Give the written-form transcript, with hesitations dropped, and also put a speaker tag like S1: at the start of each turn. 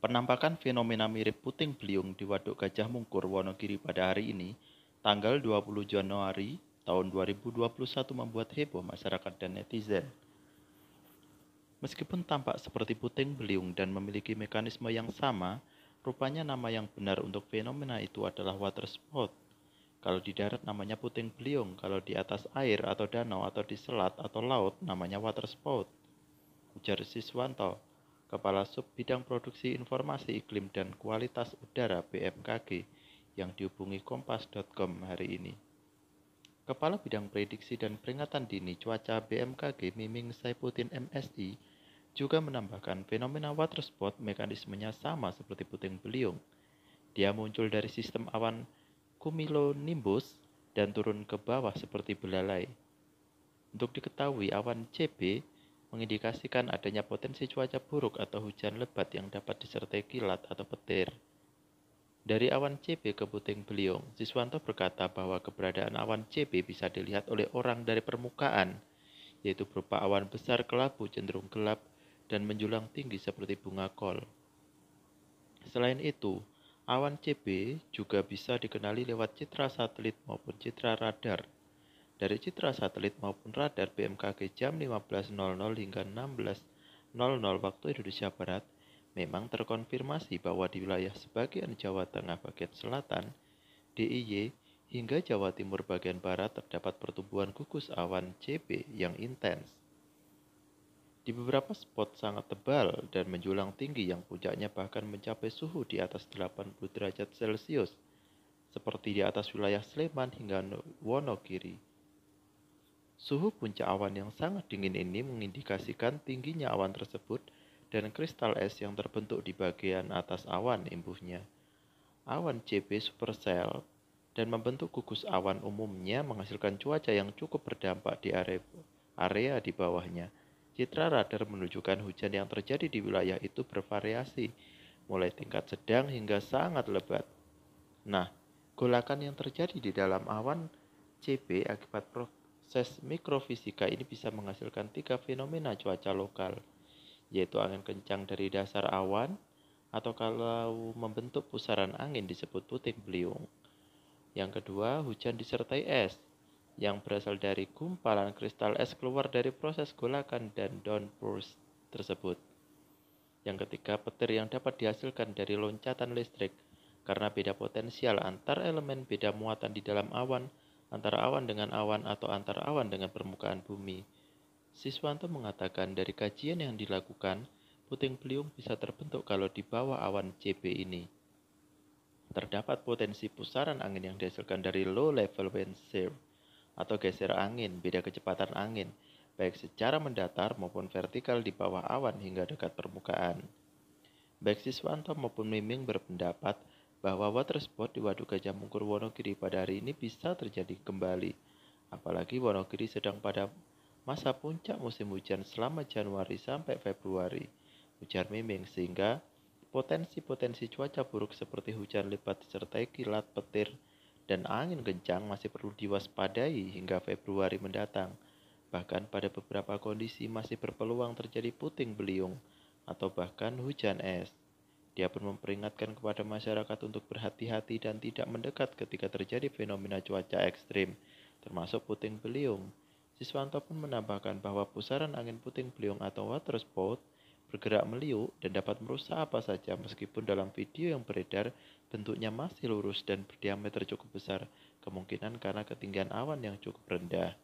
S1: Penampakan fenomena mirip puting beliung di Waduk Gajah Mungkur, Wonogiri pada hari ini, tanggal 20 Januari tahun 2021 membuat heboh masyarakat dan netizen. Meskipun tampak seperti puting beliung dan memiliki mekanisme yang sama, rupanya nama yang benar untuk fenomena itu adalah water spout. Kalau di darat namanya puting beliung, kalau di atas air atau danau atau di selat atau laut namanya water spout, ujar Siswanto, Kepala Sub Bidang Produksi Informasi Iklim dan Kualitas Udara BMKG yang dihubungi kompas.com hari ini. Kepala Bidang Prediksi dan Peringatan Dini Cuaca BMKG Miming Saipuddin MSI juga menambahkan fenomena water spout mekanismenya sama seperti puting beliung. Dia muncul dari sistem awan cumulonimbus dan turun ke bawah seperti belalai. Untuk diketahui, awan CB mengindikasikan adanya potensi cuaca buruk atau hujan lebat yang dapat disertai kilat atau petir. Dari awan CB ke puting beliung, Siswanto berkata bahwa keberadaan awan CB bisa dilihat oleh orang dari permukaan, yaitu berupa awan besar kelabu cenderung gelap dan menjulang tinggi seperti bunga kol. Selain itu, awan CB juga bisa dikenali lewat citra satelit maupun citra radar. Dari citra satelit maupun radar BMKG jam 15.00 hingga 16.00 waktu Indonesia Barat, memang terkonfirmasi bahwa di wilayah sebagian Jawa Tengah bagian selatan, DIY, hingga Jawa Timur bagian barat terdapat pertumbuhan gugus awan CB yang intens. Di beberapa spot sangat tebal dan menjulang tinggi yang puncaknya bahkan mencapai suhu di atas 80 derajat Celcius, seperti di atas wilayah Sleman hingga Wonogiri. Suhu puncak awan yang sangat dingin ini mengindikasikan tingginya awan tersebut dan kristal es yang terbentuk di bagian atas awan imbuhnya. Awan CB supercell dan membentuk gugus awan umumnya menghasilkan cuaca yang cukup berdampak di area di bawahnya. Citra radar menunjukkan hujan yang terjadi di wilayah itu bervariasi, mulai tingkat sedang hingga sangat lebat. Nah, golakan yang terjadi di dalam awan CB akibat proses mikrofisika ini bisa menghasilkan 3 fenomena cuaca lokal, yaitu angin kencang dari dasar awan, atau kalau membentuk pusaran angin disebut puting beliung. Yang kedua, hujan disertai es, yang berasal dari gumpalan kristal es keluar dari proses golakan dan downburst tersebut. Yang ketiga, petir yang dapat dihasilkan dari loncatan listrik, karena beda potensial antar elemen, beda muatan di dalam awan, antara awan dengan awan atau antar awan dengan permukaan bumi. Siswanto mengatakan dari kajian yang dilakukan, puting beliung bisa terbentuk kalau di bawah awan CB ini terdapat potensi pusaran angin yang dihasilkan dari low level wind shear atau geser angin, beda kecepatan angin, baik secara mendatar maupun vertikal di bawah awan hingga dekat permukaan. Baik Siswanto maupun Miming berpendapat bahwa water spout di Waduk Gajah Mungkur Wonogiri pada hari ini bisa terjadi kembali. Apalagi Wonogiri sedang pada masa puncak musim hujan selama Januari sampai Februari, ujar Miming, sehingga potensi-potensi cuaca buruk seperti hujan lebat disertai kilat, petir, dan angin kencang masih perlu diwaspadai hingga Februari mendatang. Bahkan pada beberapa kondisi masih berpeluang terjadi puting beliung atau bahkan hujan es. Dia pun memperingatkan kepada masyarakat untuk berhati-hati dan tidak mendekat ketika terjadi fenomena cuaca ekstrim, termasuk puting beliung. Siswanto pun menambahkan bahwa pusaran angin puting beliung atau water spout bergerak meliuk dan dapat merusak apa saja, meskipun dalam video yang beredar bentuknya masih lurus dan berdiameter cukup besar, kemungkinan karena ketinggian awan yang cukup rendah.